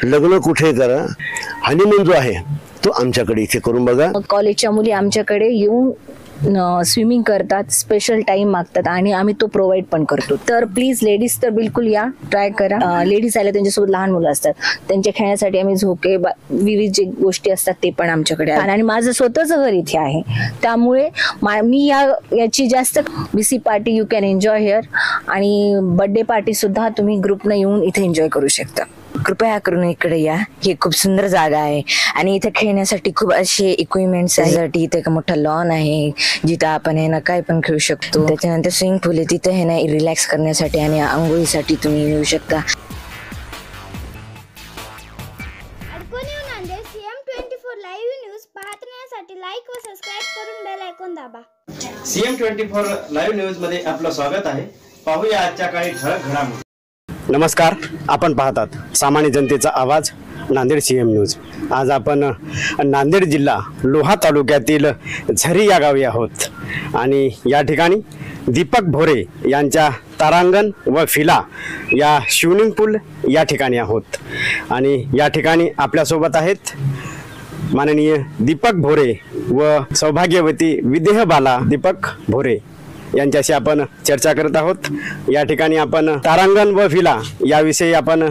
लग्न कुठे करा, हनीमून जो आहे तो आमच्याकडे इथे करून बघा। कॉलेजच्या मुली आमच्याकडे येऊन स्विमिंग करतात, स्पेशल टाइम मागतात आणि आम्ही तो प्रोव्हाइड पण करतो। तर प्लीज लेडीज तर बिलकुल या, ट्राय करा। लेडीज आल्या त्यांच्यासोबत लहान मुलं असतात, त्यांच्या खेळण्यासाठी आम्ही झोके विविध जे गोष्टी असतात ते पण आमच्याकडे आहे। आणि माझं स्वतःचं घर इथे आहे, त्यामुळे मी याची जास्त BC party you can enjoy here आणि बर्थडे पार्टी सुद्धा तुम्ही ग्रुपने येऊन इथे एन्जॉय करू शकता। कृपया करून इकडे या, ही खूप सुंदर जागा आहे आणि इथे खेळण्यासाठी खूप असे इक्विपमेंट्स आहेत। इथे एक मोठा लॉन आहे जिथं आपण आहे ना काय पण खेळू शकतो। त्याच्यानंतर स्विमिंग पूल आहे, तिथे आहे ना रिलॅक्स करण्यासाठी आणि आंघोळीसाठी तुम्ही येऊ शकता। CM24 लाईव्ह न्यूज पाहण्यासाठी लाईक व सबस्क्राइब करून बेल आयकॉन दाबा। CM24 लाईव्ह न्यूज मध्ये आपलं स्वागत आहे। पाहूया आजच्या काही ठळक घडामोडी। नमस्कार, आपण पाहतात सामान्य जनतेचा आवाज नांदेड CM न्यूज। आज आपण नांदेड जिल्हा लोहा तालुक्यातील झरी या गावी आहोत आणि या ठिकाणी दीपक भोरे यांच्या तारांगण व फिला या स्विमिंग पूल या ठिकाणी आहोत आणि या ठिकाणी आपल्यासोबत आहेत माननीय दीपक भोरे व सौभाग्यवती विदेहबाला दीपक भोरे यांच्याशी आपण चर्चा करत आहोत। या ठिकाणी आपण तारांगण व फिला याविषयी आपण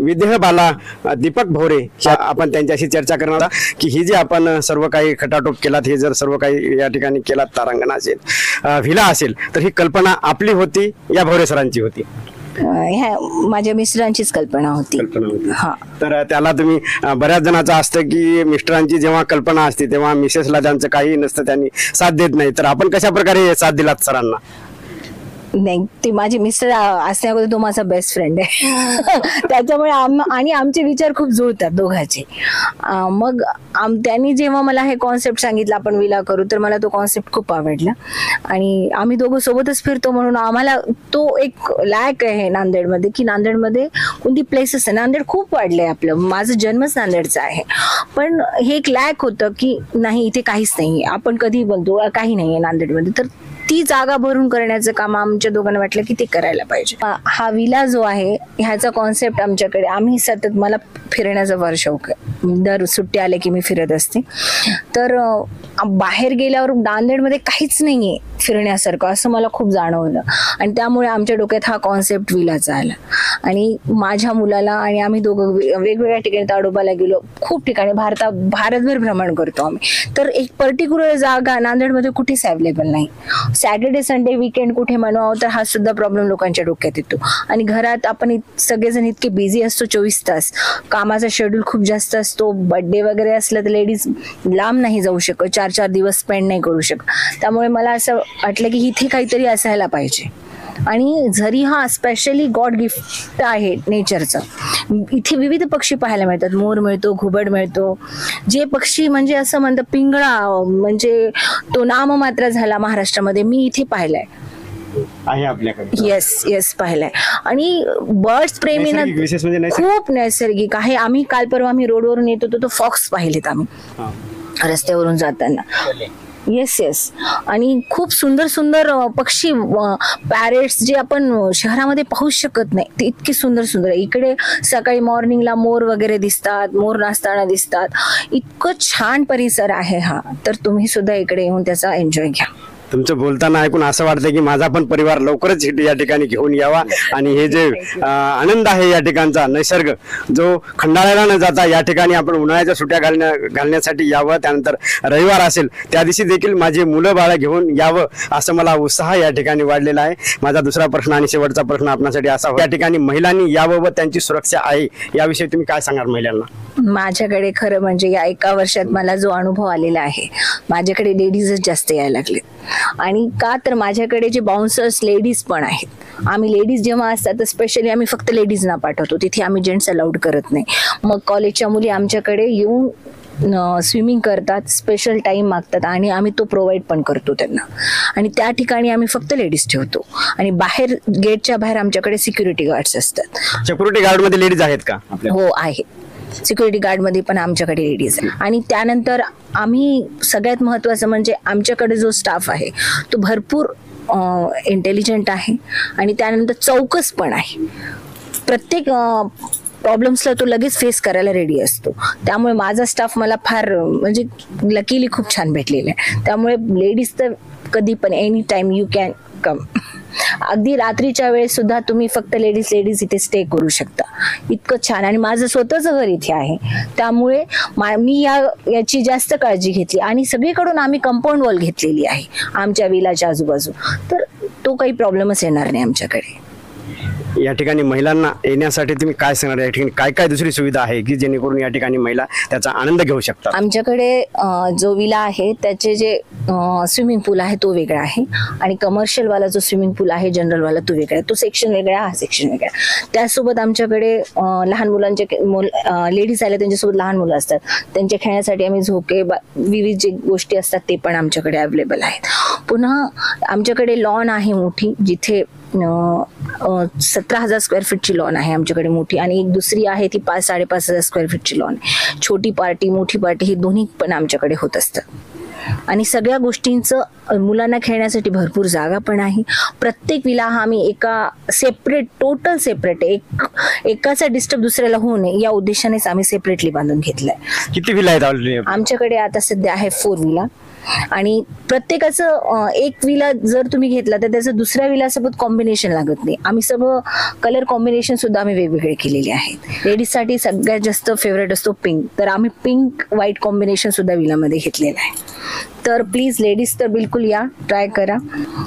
विदेहबाला दीपक भोरे आपण त्यांच्याशी चर्चा करणार की ही जी आपण सर्व काही खटाटोप केलात, हे जर सर्व काही या ठिकाणी केलात, तारांगण असेल, फिला असेल, तर ही कल्पना आपली होती या भोरे सरांची होती? ह्या माझ्या मिस्टरांचीच कल्पना होती। हा, तर त्याला तुम्ही बऱ्याच जणांचं असतं की मिस्टरांची जेव्हा कल्पना असते तेव्हा मिसेसला त्यांचं काही नसतं, त्यांनी साथ देत नाही, तर आपण कशा प्रकारे साथ दिलात सरांना? नाही, ते माझे मिस्टर असण्याबद्दल तो माझा बेस्ट फ्रेंड आहे त्याच्यामुळे आणि आमचे विचार खूप जुळतात दोघांचे। मग त्यांनी जेव्हा मला हे कॉन्सेप्ट सांगितलं आपण विला करू, तर मला तो कॉन्सेप्ट खूप आवडला आणि आम्ही दोघं सोबतच फिरतो म्हणून आम्हाला तो एक लॅक आहे नांदेडमध्ये की नांदेडमध्ये कोणती प्लेसेस आहे, नांदेड खूप वाढलंय, आपलं माझं जन्मच नांदेडचा आहे, पण हे एक लॅक होतं की नाही इथे काहीच नाही, आपण कधी बोलतो काही नाही आहे नांदेडमध्ये, तर ती जागा भरून करण्याचं काम आमच्या दोघांना वाटलं की ते करायला पाहिजे। हा विला जो आहे ह्याचा कॉन्सेप्ट आमच्याकडे, आम्ही सतत, मला फिरण्याचा फार शौक आहे, दर सुट्टी आले की मी फिरत असते, तर बाहेर गेल्यावर नांदेडमध्ये काहीच नाहीये फिरण्यासारखं असं मला खूप जाणवलं आणि त्यामुळे आमच्या डोक्यात हा कॉन्सेप्ट विलाचा आला आणि माझ्या मुलाला आणि आम्ही दोघं वेगवेगळ्या ठिकाणी ताडोबाला गेलो, खूप ठिकाणी भारतभर भ्रमण करतो आम्ही, तर एक पर्टिक्युलर जागा नांदेडमध्ये कुठेच अवेलेबल नाही। सॅटर्डे संडे वीकेंड कुठे म्हणावं तर हा सुद्धा प्रॉब्लेम लोकांच्या डोक्यात येतो आणि घरात आपण सगळेजण इतके बिझी असतो, 24 तास कामाचा शेड्यूल खूप जास्त असतो, बर्थडे वगैरे असलं तर लेडीज लांब नाही जाऊ शकत, 4-4 दिवस स्पेंड नाही करू शकत, त्यामुळे मला असं वाटलं की इथे काहीतरी असायला पाहिजे आणि झरी हा स्पेशली गॉड गिफ्ट आहे नेचरचं। इथे विविध पक्षी पाहायला मिळतात, मोर मिळतो, घुबड मिळतो, जे पक्षी म्हणजे असं म्हणतात पिंगळा म्हणजे तो नाममात्र झाला महाराष्ट्रामध्ये, मी इथे पाहिलाय आहे आपल्याकडे। येस पाहिलाय आणि बर्ड्स प्रेमींना खूप नैसर्गिक आहे। आम्ही काल परवा आम्ही रोडवरून येत होतो, तो फॉक्स पाहिलेत आम्ही रस्त्यावरून जाताना। येस आणि खूप सुंदर सुंदर पक्षी, पॅरेट्स जे आपण शहरामध्ये पाहू शकत नाही, ते इतके सुंदर सुंदर। इकडे सकाळी मॉर्निंगला मोर वगैरे दिसतात, मोर नाचताना दिसतात, इतकं छान परिसर आहे हा, तर तुम्ही सुद्धा इकडे येऊन त्याचा एन्जॉय घ्या। तुमचं बोलताना ऐकून असं वाटतं की माझा पण परिवार लवकरच या ठिकाणी घेऊन यावा आणि हे जे आनंद आहे या ठिकाणचा, निसर्ग जो खंडाळायला न जाता या ठिकाणी आपण उन्हाळ्याच्या सुट्ट्या घालण्यासाठी यावं, त्यानंतर रविवार असेल त्या दिवशी देखील माझी मुलं बाळं घेऊन यावं असं मला उत्साह या ठिकाणी वाढलेला आहे। माझा दुसरा प्रश्न आणि शेवटचा प्रश्न आपल्यासाठी असा, या ठिकाणी महिलांनी यावं व त्यांची सुरक्षा आहे याविषयी तुम्ही काय सांगाल महिलांना? माझ्याकडे खरं म्हणजे या 1 वर्षात मला जो अनुभव आलेला आहे, माझ्याकडे लेडीजच जास्त यायला लागले आणि का तर माझ्याकडे जे बाउन्सर्स लेडीज पण आहेत, आम्ही लेडीज जेव्हा असतात तर स्पेशली आम्ही फक्त लेडीजना पाठवतो, तिथे आम्ही जेंट्स अलाउड करत नाही। मग कॉलेजच्या मुली आमच्याकडे येऊन स्विमिंग करतात, स्पेशल टाइम मागतात आणि आम्ही तो प्रोव्हाइड पण करतो त्यांना आणि त्या ठिकाणी आम्ही फक्त लेडीज ठेवतो आणि बाहेर गेटच्या बाहेर आमच्याकडे सिक्युरिटी गार्ड्स असतात। सिक्युरिटी गार्ड मध्ये लेडीज आहेत का? हो आहे, सिक्युरिटी गार्ड मध्ये पण आमच्याकडे लेडीज आहे आणि त्यानंतर आम्ही सगळ्यात महत्त्वाचं म्हणजे आमच्याकडे जो स्टाफ आहे तो भरपूर इंटेलिजंट आहे आणि त्यानंतर चौकस पण आहे। प्रत्येक प्रॉब्लेम्सला तो लगेच फेस करायला रेडी असतो. त्यामुळे माझा स्टाफ मला फार म्हणजे लकीली खूप छान भेटलेला आहे. त्यामुळे लेडीज तर कधी पण any time you can come. अगदी रात्रीच्या वेळेस सुद्धा तुम्ही फक्त लेडीज इथे स्टे करू शकता. इतकं छान. आणि माझं स्वतःचं घर इथे आहे, त्यामुळे मी याची जास्त काळजी घेतली. आणि सगळीकडून आम्ही कंपाऊंड वॉल घेतलेली आहे आमच्या विलाच्या आजूबाजू, तर तो काही प्रॉब्लेमच येणार नाही आमच्याकडे. या ठिकाणी महिलांना येण्यासाठी तुम्ही काय सांगणार? या ठिकाणी काय काय दुसरी सुविधा आहे की जेणेकरून या ठिकाणी महिला त्याचा आनंद घेऊ शकतात? आमच्याकडे जो विला आहे त्याचे जे स्विमिंग पूल आहे तो वेगळा आहे, आणि कमर्शियल वाला जो स्विमिंग पूल आहे जनरल वाला तो वेगळा आहे. तो सेक्शन वेगळा, हा सेक्शन वेगळा. त्यासोबत आमच्याकडे लहान मुलांचे लेडीज आले त्यांच्यासोबत लहान मुलं असतात, त्यांच्या खेळण्यासाठी आम्ही झोके विविध जे गोष्टी असतात ते पण आमच्याकडे अवेलेबल आहेत. पुन्हा आमच्याकडे लॉन आहे मोठी, जिथे 17,000 स्क्वेअर फीटची लॉन आहे आमच्याकडे मोठी, आणि एक दुसरी आहे ती 5-5.5 स्क्वेअर फीटची लॉन. छोटी पार्टी मोठी पार्टी हे दोन्ही पण आमच्याकडे होत असतं. आणि सगळ्या गोष्टींचं मुलांना खेळण्यासाठी भरपूर जागा पण आहे. प्रत्येक विला हा आम्ही एका सेपरेट, टोटल सेपरेट, एकाचा डिस्टर्ब दुसऱ्याला होऊ नये या उद्देशानेच आम्ही सेपरेटली बांधून घेतलंय. किती विला आहेत ऑलरेडी आमच्याकडे? आता सध्या आहे 4 विला, आणि प्रत्येकाचं एक विला जर तुम्ही घेतला तर त्याचं दुसऱ्या विलासोबत कॉम्बिनेशन लागत नाही. आम्ही सगळं कलर कॉम्बिनेशन सुद्धा आम्ही वेगवेगळे केलेले आहेत. लेडीजसाठी सगळ्यात जास्त फेवरेट असतो पिंक, तर आम्ही पिंक व्हाईट कॉम्बिनेशन सुद्धा विलामध्ये घेतलेलं आहे. तर प्लीज लेडीज तर बिलकुल या, ट्राय करा.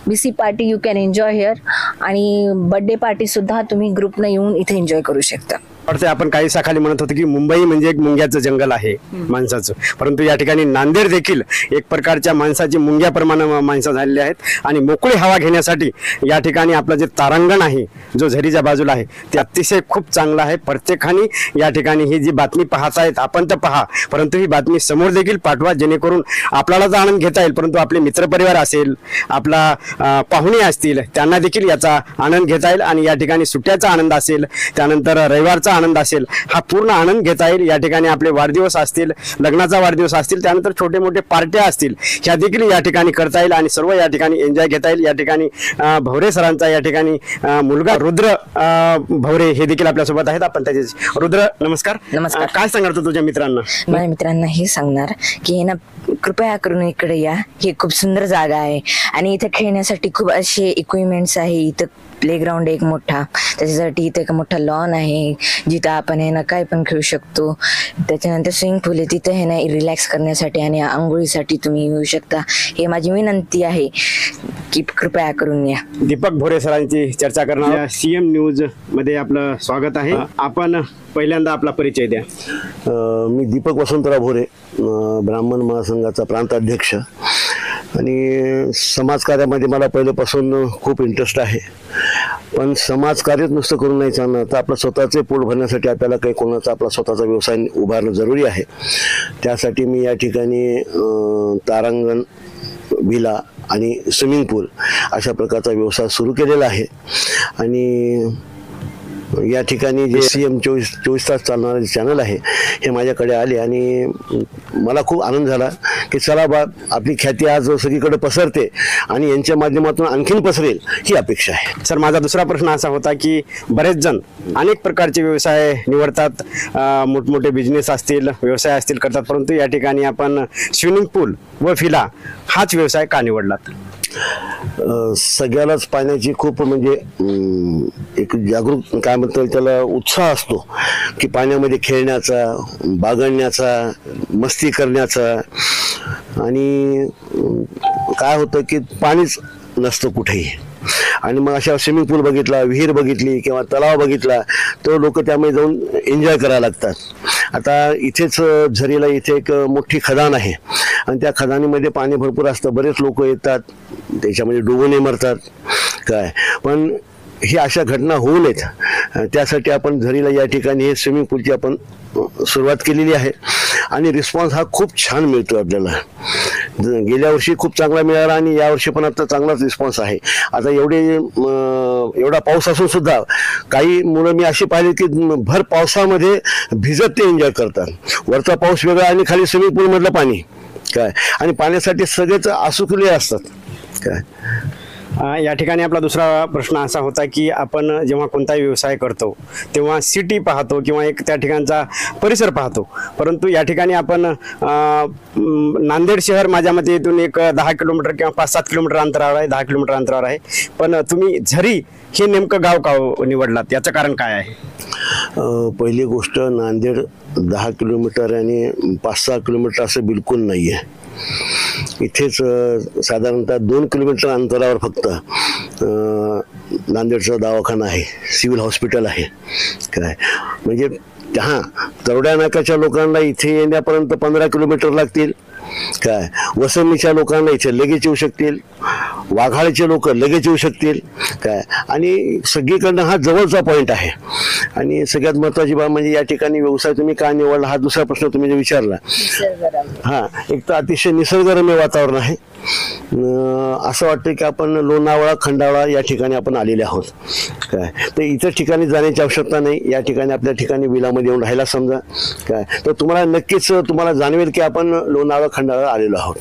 BC party you can enjoy here, आणि बर्थडे पार्टी सुद्धा तुम्ही ग्रुपनं येऊन इथे एन्जॉय करू शकता. वाटतं आपण काही साखाली म्हणत होतो की मुंबई म्हणजे एक मुंग्याचं जंगल आहे माणसाचं, परंतु या ठिकाणी नांदेड देखील एक प्रकारच्या माणसाची मुंग्याप्रमाणे माणसं झालेली आहेत. आणि मोकळी हवा घेण्यासाठी या ठिकाणी आपलं जे तारांगण आहे जो झरीच्या बाजूला आहे ते अतिशय खूप चांगलं आहे. प्रत्येकाने या ठिकाणी ही जी बातमी पाहतायत आपण तर पहा, परंतु ही बातमी समोर देखील पाठवा, जेणेकरून आपल्याला तर आनंद घेता येईल, परंतु आपले मित्रपरिवार असेल, आपला पाहुणे असतील, त्यांना देखील याचा आनंद घेता येईल. आणि या ठिकाणी सुट्ट्याचा आनंद असेल, त्यानंतर रविवारचा आनंद असेल, हा पूर्ण आनंद घेता येईल. या ठिकाणी आपले वाढदिवस असतील, लग्नाचा वाढदिवस असतील, त्यानंतर छोटे मोठे पार्ट्या असतील, ह्या देखील या ठिकाणी करता येईल आणि सर्व या ठिकाणी एन्जॉय घेता येईल. या ठिकाणी भवरे सरांचा या ठिकाणी मुलगा रुद्र भवरे हे देखील आपल्यासोबत आहेत. आपण त्याचे रुद्र, नमस्कार. नमस्कार. काय सांगणार तू तुझ्या मित्रांना? माझ्या मित्रांना हे सांगणार की ना, कृपया करून इकडे या. ही खूप सुंदर जागा आहे आणि इथे खेळण्यासाठी खूप असे इक्विपमेंट्स आहे. इथं प्लेग्राऊंड एक मोठा, त्याच्यासाठी इथे एक मोठा लॉन आहे जिथं आपण आहे ना काय पण खेळू शकतो. त्याच्यानंतर स्विमिंग पूल आहे, तिथे आहे ना रिलॅक्स करण्यासाठी आणि आंघोळीसाठी तुम्ही येऊ शकता. हे माझी विनंती आहे की कृपया करून या. दीपक भोरे सरांची चर्चा करणार CM न्यूज मध्ये आपलं स्वागत आहे. आपण पहिल्यांदा आपला परिचय द्या. मी दीपक वसंतराव भोरे, ब्राह्मण महासंघाचा प्रांताध्यक्ष, आणि समाजकार्यामध्ये मला पहिल्यापासून खूप इंटरेस्ट आहे. पण समाजकार्यच नुसतं करून नाही चालणार, तर आपलं स्वतःचे पोट भरण्यासाठी आपल्याला काही कोणाचा आपला स्वतःचा व्यवसाय उभारणं जरुरी आहे. त्यासाठी मी या ठिकाणी तारांगण, विला आणि स्विमिंग पूल अशा प्रकारचा व्यवसाय सुरू केलेला आहे. आणि या ठिकाणी जे CM 24 तास चालणारे चॅनल आहे हे माझ्याकडे आले आणि मला खूप आनंद झाला की चला बा, आपली ख्याती आज सगळीकडे पसरते आणि यांच्या माध्यमातून आणखीन पसरेल ही अपेक्षा आहे. सर, माझा दुसरा प्रश्न असा होता की बरेच जण अनेक प्रकारचे व्यवसाय निवडतात, मोठमोठे बिझनेस असतील, व्यवसाय असतील करतात, परंतु या ठिकाणी आपण स्विमिंग पूल व फिला हाच व्यवसाय का निवडलात? सगळ्यालाच पाण्याची खूप म्हणजे एक जागरूक काय म्हणतात त्याला उत्साह असतो की पाण्यामध्ये खेळण्याचा, बागडण्याचा, मस्ती करण्याचा. आणि काय होतं की पाणीच नसतं कुठेही, आणि मग अशा स्विमिंग पूल बघितला, विहीर बघितली किंवा तलाव बघितला तर लोक त्यामध्ये जाऊन एन्जॉय करायला लागतात. आता इथेच झरीला इथे एक मोठी खदान आहे आणि त्या खदानीमध्ये पाणी भरपूर असतं, बरेच लोक येतात, त्याच्यामध्ये डुबूनही मरतात काय. पण ही अशा घटना होऊ नयेत त्यासाठी आपण झरीला या ठिकाणी हे स्विमिंग पूलची आपण सुरुवात केलेली आहे आणि रिस्पॉन्स हा खूप छान मिळतो आपल्याला. गेल्या वर्षी खूप चांगला मिळाला आणि यावर्षी पण आता चांगलाच रिस्पॉन्स आहे. आता एवढा पाऊस असून सुद्धा काही मुलं मी अशी पाहिली की भर पावसामध्ये भिजत ते एन्जॉय करतात. वरचा पाऊस वेगळा आणि खाली स्विमिंग पूलमधलं पाणी काय, आणि पाण्यासाठी सगळेच आसुकले असतात काय. या ठिकाणी आपला दुसरा प्रश्न असा होता की आपण जेव्हा कोणताही व्यवसाय करतो तेव्हा सिटी पाहतो किंवा एक त्या ठिकाणचा परिसर पाहतो, परंतु या ठिकाणी आपण नांदेड शहर माझ्या मते इथून एक 10 किलोमीटर किंवा 5-7 किलोमीटर अंतरावर आहे, 10 किलोमीटर अंतरावर आहे, पण तुम्ही झरी हे नेमकं गाव का निवडलात, याचं कारण काय आहे? पहिली गोष्ट, नांदेड 10 किलोमीटर आणि 5-6 किलोमीटर असं बिलकुल नाही आहे. इथेच साधारणतः 2 किलोमीटर अंतरावर फक्त नांदेडचा दवाखाना आहे, सिव्हिल हॉस्पिटल आहे. काय म्हणजे हां, तरवड्या नाकाच्या लोकांना इथे येण्यापर्यंत 15 किलोमीटर लागतील. काय वसमणीच्या लोकांना इथे लगेच येऊ शकतील, वाघाळचे लोक लगेच येऊ शकतील. काय आणि सगळीकडनं हा जवळचा पॉईंट आहे. आणि सगळ्यात महत्त्वाची बाब म्हणजे या ठिकाणी व्यवसाय तुम्ही का निवडला हा दुसरा प्रश्न तुम्ही जे विचारला. हां, एक तर अतिशय निसर्गरम्य वातावरण आहे. असं वाटतं की आपण लोणावळा, खंडाळा या ठिकाणी आपण आलेले आहोत. काय तर इतर ठिकाणी जाण्याची आवश्यकता नाही. या ठिकाणी आपल्या ठिकाणी विलामध्ये येऊन राहायला समजा. काय तर तुम्हाला नक्कीच तुम्हाला जाणवेल की आपण लोणावळा, खंडाळा आलेलो आहोत.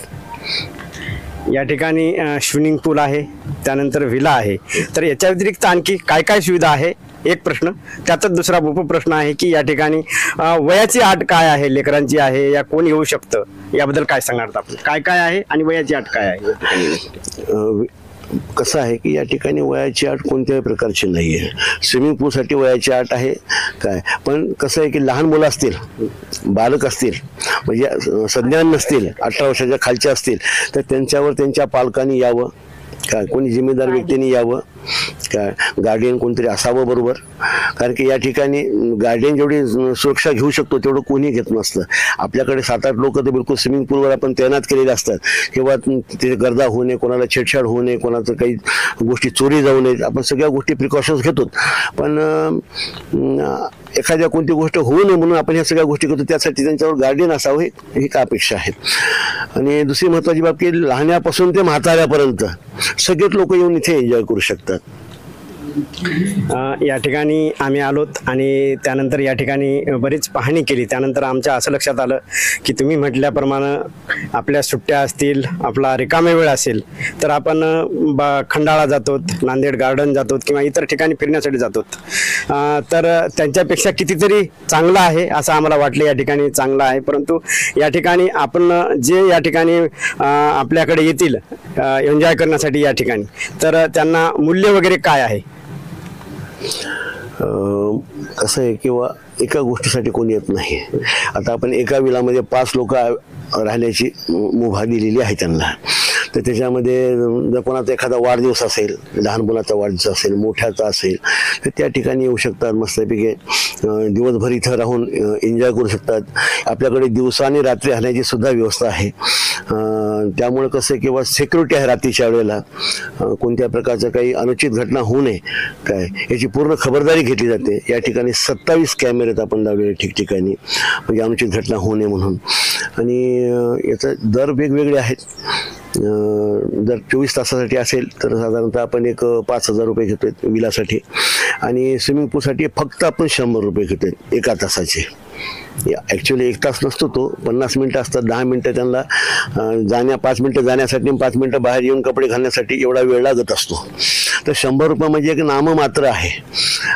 या ठिकाणी स्विमिंग पूल आहे, त्यानंतर विला आहे, तर याच्या व्यतिरिक्त आणखी काय काय सुविधा आहे एक प्रश्न. त्यातच दुसरा उपप्रश्न आहे की या ठिकाणी वयाची अट काय आहे, लेकरांची आहे या कोण येऊ शकतं, याबद्दल काय सांगणार आपण? काय काय आहे आणि वयाची अट काय आहे? कसं आहे की या ठिकाणी वयाची अट कोणत्याही प्रकारची नाही आहे. स्विमिंग पूलसाठी वयाची अट आहे. काय पण कसं आहे की लहान मुलं असतील, बालक असतील, म्हणजे सज्ञान नसतील, 18 वर्षाच्या खालचे असतील, तर त्यांच्यावर त्यांच्या पालकांनी यावं. काय कोणी जिम्मेदार व्यक्तीने यावं. काय गार्डियन कोणतरी असावं बरोबर. कारण की या ठिकाणी गार्डियन जेवढी सुरक्षा घेऊ शकतो तेवढं कोणी घेत नसतं. आपल्याकडे 7-8 लोक तर बिलकुल स्विमिंग पूलवर आपण तैनात केलेले असतात, किंवा तिथे गर्दा होऊ नये, कोणाला छेडछाड होऊ नये, कोणाचं काही गोष्टी चोरी जाऊ नयेत, आपण सगळ्या गोष्टी प्रिकॉशन्स घेतो. पण एखाद्या कोणती गोष्ट होऊ नये म्हणून आपण ह्या सगळ्या गोष्टी करतो. त्यासाठी त्यांच्यावर गार्डियन असावं ही का अपेक्षा आहे. आणि दुसरी महत्त्वाची बाब की लहान्यापासून ते म्हाताऱ्यापर्यंत सगळेच लोक येऊन इथे एन्जॉय करू शकतात. या ठिकाणी आम्ही आलोत आणि त्यानंतर या ठिकाणी बरीच पाहणी केली. त्यानंतर आमच्या असं लक्षात आलं की तुम्ही म्हटल्याप्रमाणे आपल्या सुट्ट्या असतील, आपला रिकामे वेळ असेल तर आपण खंडाळा जातो, नांदेड गार्डन जातो किंवा इतर ठिकाणी फिरण्यासाठी जातो. तर त्यांच्यापेक्षा कितीतरी चांगलं आहे असं आम्हाला वाटलं. या ठिकाणी चांगलं आहे, परंतु या ठिकाणी आपण जे या ठिकाणी आपल्याकडे येतील एन्जॉय करण्यासाठी या ठिकाणी, तर त्यांना मूल्य वगैरे काय आहे? कसं आहे किंवा एका गोष्टीसाठी कोणी येत नाही. आता आपण एका विलामध्ये 5 लोक राहण्याची मुभा दिलेली आहे त्यांना. तर त्याच्यामध्ये जर कोणाचा एखादा वाढदिवस असेल, लहान मुलाचा वाढदिवस असेल, मोठ्याचा असेल, तर त्या ठिकाणी येऊ शकतात. मस्तपैकी दिवसभर इथं राहून एन्जॉय करू शकतात. आपल्याकडे दिवसा आणि रात्री राहण्याची सुद्धा व्यवस्था आहे. त्यामुळे कसं किंवा सिक्युरिटी आहे रात्रीच्या वेळेला. कोणत्या प्रकारचं काही अनुचित घटना होऊ नये काय याची पूर्ण खबरदारी घेतली जाते. या ठिकाणी 27 कॅमेरे आपण लावलेले ठिकठिकाणी, म्हणजे अनुचित घटना होऊ नये म्हणून. आणि याचा दर वेगवेगळे आहेत. जर 24 तासासाठी असेल तर साधारणतः आपण एक 5,000 रुपये घेतोय विलासाठी, आणि स्विमिंग पूलसाठी फक्त आपण 100 रुपये घेतोय एका तासाचे. ॲक्च्युली 1 तास नसतो तो, 50 मिनटं असतात. 10 मिनटं त्यांना 5 मिनटं जाण्यासाठी, 5 मिनटं बाहेर येऊन कपडे घालण्यासाठी एवढा वेळ लागत असतो. तर 100 रुपये म्हणजे एक नाममात्र आहे.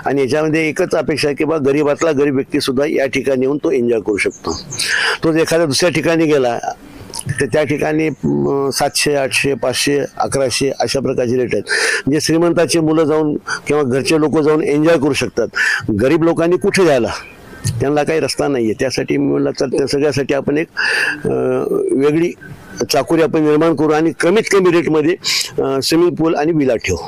आणि याच्यामध्ये एकच अपेक्षा आहे की बा गरीबातला गरीब व्यक्तीसुद्धा या ठिकाणी येऊन तो एन्जॉय करू शकतो. तो एखाद्या दुसऱ्या ठिकाणी गेला तर त्या ठिकाणी 700, 800, 500, 1100 अशा प्रकारचे रेट आहेत. म्हणजे श्रीमंताची मुलं जाऊन किंवा घरचे लोक जाऊन एन्जॉय करू शकतात. गरीब लोकांनी कुठे जायला, त्यांना काही रस्ता नाही आहे. त्यासाठी मी म्हणलं तर त्या सगळ्यासाठी आपण एक वेगळी चाकोरी आपण निर्माण करू आणि कमीत कमी रेटमध्ये स्विमिंग पूल आणि विला ठेवू.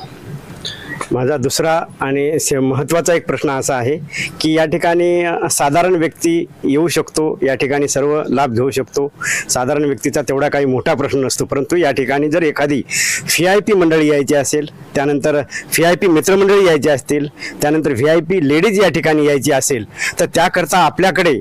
माझा दुसरा आणि महत्त्वाचा एक प्रश्न असा आहे की या ठिकाणी साधारण व्यक्ती येऊ शकतो, या ठिकाणी सर्व लाभ घेऊ शकतो. साधारण व्यक्तीचा तेवढा काही मोठा प्रश्न नसतो, परंतु या ठिकाणी जर एखादी VIP मंडळी यायची असेल, त्यानंतर VIP मित्रमंडळी यायची असतील, त्यानंतर VIP लेडीज या ठिकाणी यायची असेल, तर त्याकरता आपल्याकडे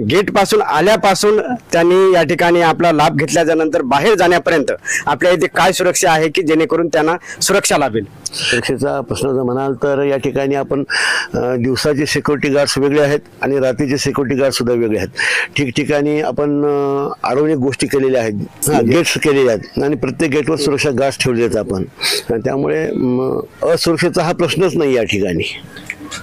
गेट पासून आल्यापासून त्यांनी या ठिकाणी आपला लाभ घेतल्याच्या नंतर बाहेर जाण्यापर्यंत आपल्या इथे काय सुरक्षा आहे की जेणेकरून त्यांना सुरक्षा लाभेल? सुरक्षेचा प्रश्न जर म्हणाल तर या ठिकाणी आपण दिवसाचे सिक्युरिटी गार्ड्स वेगळे आहेत आणि रात्रीचे सिक्युरिटी गार्ड सुद्धा वेगळे आहेत. ठिकठिकाणी आपण आडवणी गोष्टी केलेल्या आहेत, गेट्स केलेले आहेत आणि प्रत्येक गेटवर सुरक्षा गार्ड्स ठेवले आहेत आपण. त्यामुळे असुरक्षेचा हा प्रश्नच नाही या ठिकाणी.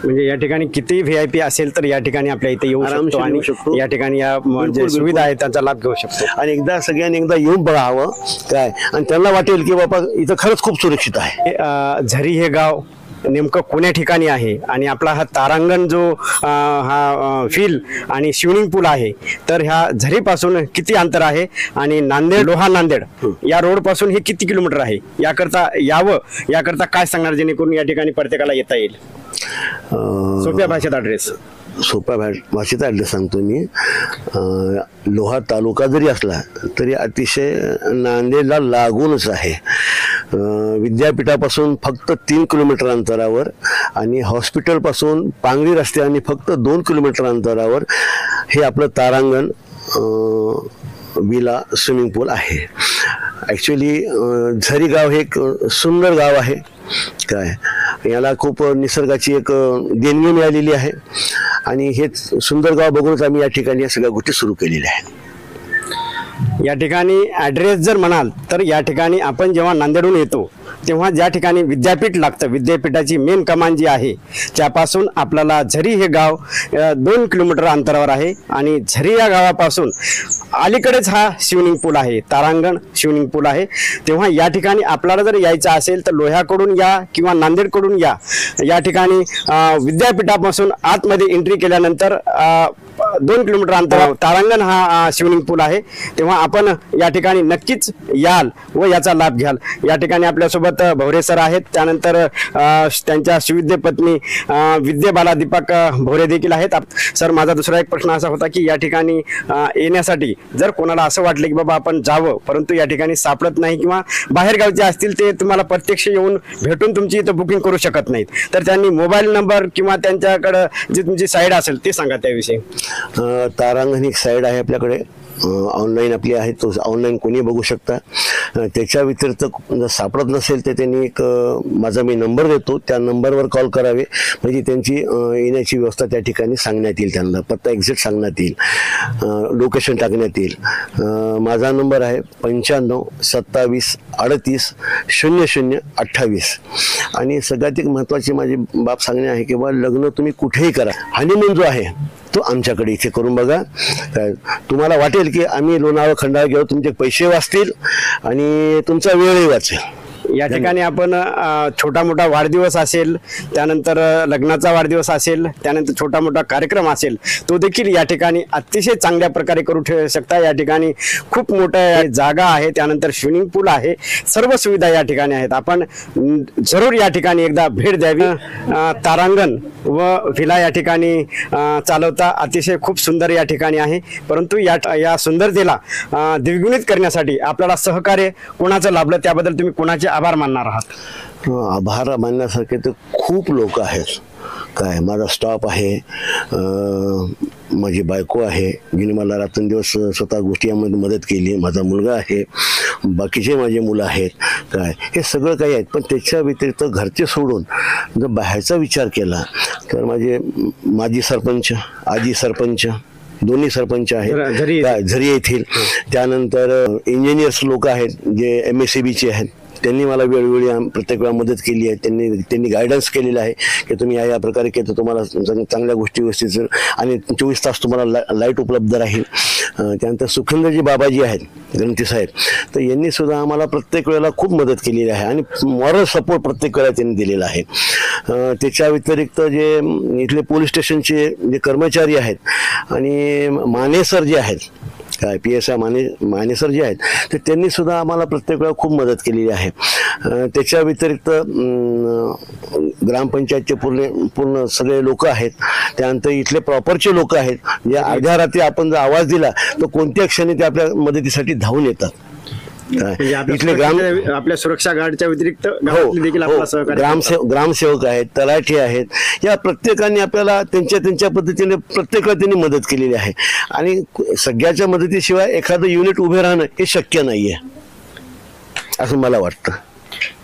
म्हणजे या ठिकाणी किती VIP असेल तर या ठिकाणी आपल्या इथे येऊ आरामशीर शकतो आणि येऊ शकतो. या ठिकाणी या म्हणजे बिलकुल. सुविधा आहेत त्यांचा लाभ घेऊ शकतो. आणि एकदा सगळ्यांनी एकदा येऊन बघावं काय, आणि त्यांना वाटेल की बाबा इथं खरंच खूप सुरक्षित आहे. झरी हे गाव नेमकं कोण्या ठिकाणी आहे आणि आपला हा तारांगण जो हा फील आणि स्विमिंग पूल आहे तर ह्या झरीपासून किती अंतर आहे आणि नांदेड लोहा नांदेड या रोड पासून हे किती किलोमीटर आहे याकरता काय सांगणार जेणेकरून या ठिकाणी प्रत्येकाला येता येईल? सोप्या भाषेत ॲड्रेस. सोप्या भाषेचा ॲड्रेस सांगतो मी. लोहा तालुका जरी असला तरी अतिशय नांदेडला लागूनच आहे. विद्यापीठापासून फक्त 3 किलोमीटर अंतरावर आणि हॉस्पिटलपासून पांगरी रस्त्याने फक्त 2 किलोमीटर अंतरावर हे आपलं तारांगण विला स्विमिंग पूल आहे. ॲक्च्युली झरी गाव हे एक सुंदर गाव आहे. काय याला खूप निसर्गाची एक देणगी मिळालेली आहे आणि हेच सुंदर गाव बघूनच आम्ही या ठिकाणी या सगळ्या गोष्टी सुरू केलेल्या आहेत. या ठिकाणी ॲड्रेस जर म्हणाल तर या ठिकाणी आपण जेव्हा नांदेडहून येतो तेव्हा ज्या ठिकाणी विद्यापीठ लागतं, विद्यापीठाची मेन कमान जी आहे त्यापासून आपल्याला झरी हे गाव 2 किलोमीटर अंतरावर आहे आणि झरी या गावापासून अलीकडेच हा स्विमिंग पूल आहे, तारांगण स्विमिंग पूल आहे. तेव्हा या ठिकाणी आपल्याला जर यायचं असेल तर लोह्याकडून या किंवा नांदेडकडून या ठिकाणी विद्यापीठापासून आतमध्ये एंट्री केल्यानंतर 2 किलोमीटर अंतरावर तारांगण हा स्विमिंग पूल आहे. तेव्हा आपण या ठिकाणी नक्कीच याल व याचा लाभ घ्याल. या ठिकाणी आपल्यासोबत भोरे सर आहेत, त्यानंतर त्यांच्या सुविद्य पत्नी विद्याबाला दीपक भोरे देखील आहेत. सर, माझा दुसरा एक प्रश्न असा होता की या ठिकाणी येण्यासाठी जर कोणाला असं वाटलं की बाबा आपण जावं परंतु या ठिकाणी सापडत नाही किंवा बाहेरगावचे असतील ते तुम्हाला प्रत्यक्ष येऊन भेटून तुमची इथं बुकिंग करू शकत नाहीत तर त्यांनी मोबाईल नंबर किंवा त्यांच्याकडं जी तुमची साईड असेल ते सांगा त्याविषयी. तारांगण एक साईड आहे आपल्याकडे, ऑनलाईन आपली आहे, तो ऑनलाईन कोणी बघू शकता. त्याच्या व्यतिरिक्त जर सापडत नसेल तर त्यांनी एक माझा मी नंबर देतो, त्या नंबरवर कॉल करावे म्हणजे त्यांची येण्याची व्यवस्था त्या ठिकाणी सांगण्यात येईल, त्यांना पत्ता एक्झॅक्ट सांगण्यात येईल, लोकेशन टाकण्यात येईल. माझा नंबर आहे 95 27 38 00 28. आणि सगळ्यात एक महत्त्वाची माझी बाब सांगणे आहे की बा लग्न तुम्ही कुठेही करा, हनीमून जो आहे तो आमच्याकडे इथे करून बघा. तुम्हाला वाटेल की आम्ही लोणावळा खंडाळा गेलो, तुमचे पैसे वाचतील आणि तुमचा वेळही वाचेल. या ठिकाणी आपण छोटा मोठा वाढदिवस असेल, त्यानंतर लग्नाचा वाढदिवस असेल, त्यानंतर छोटा मोठा कार्यक्रम असेल तो देखील या ठिकाणी अतिशय चांगल्या प्रकारे करू शकता. या ठिकाणी खूप मोठं जागा आहे, त्यानंतर स्विमिंग पूल आहे, सर्व सुविधा या ठिकाणी आहेत. आपण जरूर या ठिकाणी एकदा भेट द्यावी. तारांगण व व्हिला या ठिकाणी चालवता अतिशय खूप सुंदर या ठिकाणी आहे. परंतु या सुंदरतेला द्विगुणित करण्यासाठी आपल्याला सहकार्य कोणाचं लाभलं त्याबद्दल तुम्ही कोणाचे आभार मानणार आहात? आभार मानण्यासारखे तर खूप लोक आहेत. काय माझा स्टाफ आहे, माझी बायको आहे जिने मला रात्रंदिवस स्वतः गोष्टी यामध्ये मदत केली, माझा मुलगा आहे, बाकीचे माझे मुलं आहेत. काय हे सगळं काही आहेत. पण त्याच्या व्यतिरिक्त घरचे सोडून जर बाहेरचा विचार केला तर माजी सरपंच, आजी सरपंच, दोन्ही सरपंच आहेत झरी येथील. त्यानंतर इंजिनियर्स लोक आहेत जे MSCBचे आहेत, त्यांनी मला वेळोवेळी प्रत्येक वेळा मदत केली आहे. त्यांनी गायडन्स केलेलं आहे की तुम्ही या प्रकारे केलं तुम्हाला चांगल्या गोष्टी व्यवस्थित आणि 24 तास तुम्हाला लाईट उपलब्ध राहील. त्यानंतर सुखेंद्रजी बाबाजी आहेत गणती साहेब, तर यांनी सुद्धा आम्हाला प्रत्येक वेळेला खूप मदत केलेली आहे आणि मॉरल सपोर्ट प्रत्येक वेळेला त्यांनी दिलेला आहे. त्याच्या व्यतिरिक्त जे इथले पोलीस स्टेशनचे जे कर्मचारी आहेत आणि माने सर जे आहेत, काय PSI माने सर जे आहेत, तर त्यांनी सुद्धा आम्हाला प्रत्येक वेळा खूप मदत केलेली आहे. त्याच्या व्यतिरिक्त ग्रामपंचायतचे पूर्ण सगळे लोक आहेत. त्यानंतर इथले प्रॉपरचे लोक आहेत जे अर्ध्या रात्री आपण जर आवाज दिला तर कोणत्या क्षणी ते आपल्या मदतीसाठी धावून येतात. म्हणजे आपल्या इथले ग्राम आपल्या सुरक्षा गार्डच्या व्यतिरिक्त हो गावातले देखील आपल्याला हो, सहकार्य ग्रामसेवक आहेत, तलाठी आहेत, या प्रत्येकाने आपल्याला त्यांच्या पद्धतीने प्रत्येकाला त्यांनी मदत केलेली आहे. आणि सगळ्याच्या मदतीशिवाय एखादं युनिट उभे राहणं हे शक्य नाहीये असं मला वाटतं.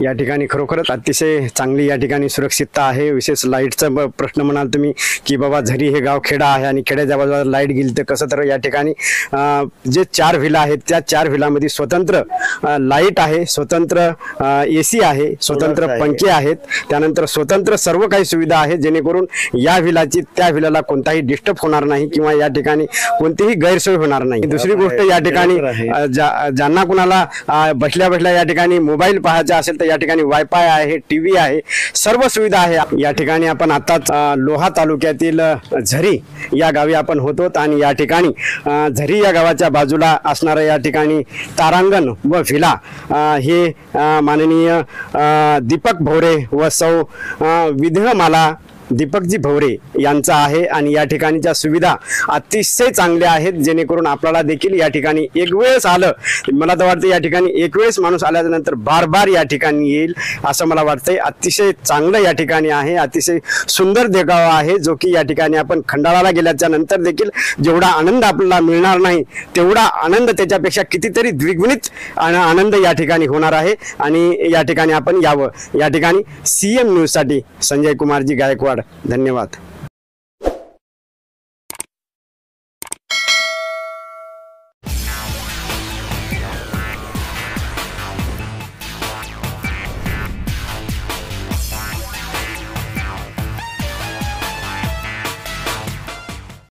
या ठिकाणी खरोखरच अतिशय चांगली या ठिकाणी सुरक्षितता आहे. विशेष लाईटचा प्रश्न म्हणाल तुम्ही की बाबा झरी हे गाव खेडा आहे आणि खेड्याच्या बाजूला लाईट गेली तर कसं, तर या ठिकाणी जे 4 व्हिला आहेत त्या 4 व्हिलामध्ये स्वतंत्र लाईट आहे, स्वतंत्र AC आहे, स्वतंत्र पंखे आहेत, त्यानंतर स्वतंत्र सर्व काही सुविधा आहे, जेणेकरून या व्हिलाची त्या व्हिलाला कोणताही डिस्टर्ब होणार नाही किंवा या ठिकाणी कोणतीही गैरसोय होणार नाही. दुसरी गोष्ट, या ठिकाणी ज्यांना कुणाला बसल्या बसल्या या ठिकाणी मोबाईल पाहायचा असेल तर या ठिकाणी वायफाय आहे, TV आहे, सर्व सुविधा आहे. या ठिकाणी आपण आताच लोहा तालुक्यातील झरी या गावी आपण होतो आणि या ठिकाणी झरी या गावाच्या बाजूला असणारं या ठिकाणी तारांगण व व्हिला हे माननीय दीपक भोरे व सौ विधमाला दीपकजी भोरे यांचा आहे. आणि या ठिकाणच्या सुविधा अतिशय चांगल्या आहेत, जेणेकरून आपल्याला देखील या ठिकाणी एक वेळेस आलं, मला तर वाटतं या ठिकाणी एक वेळेस माणूस आल्यानंतर बार बार या ठिकाणी येईल असं मला वाटतंय. अतिशय चांगलं या ठिकाणी आहे, अतिशय सुंदर देखावा आहे, जो की या ठिकाणी आपण खंडाळाला गेल्याच्या नंतर देखील जेवढा आनंद आपल्याला मिळणार नाही तेवढा आनंद त्याच्यापेक्षा कितीतरी द्विगुणित आनंद या ठिकाणी होणार आहे. आणि या ठिकाणी आपण यावं. या ठिकाणी CM न्यूज साठी संजय कुमारजी गायकवाड, धन्यवाद.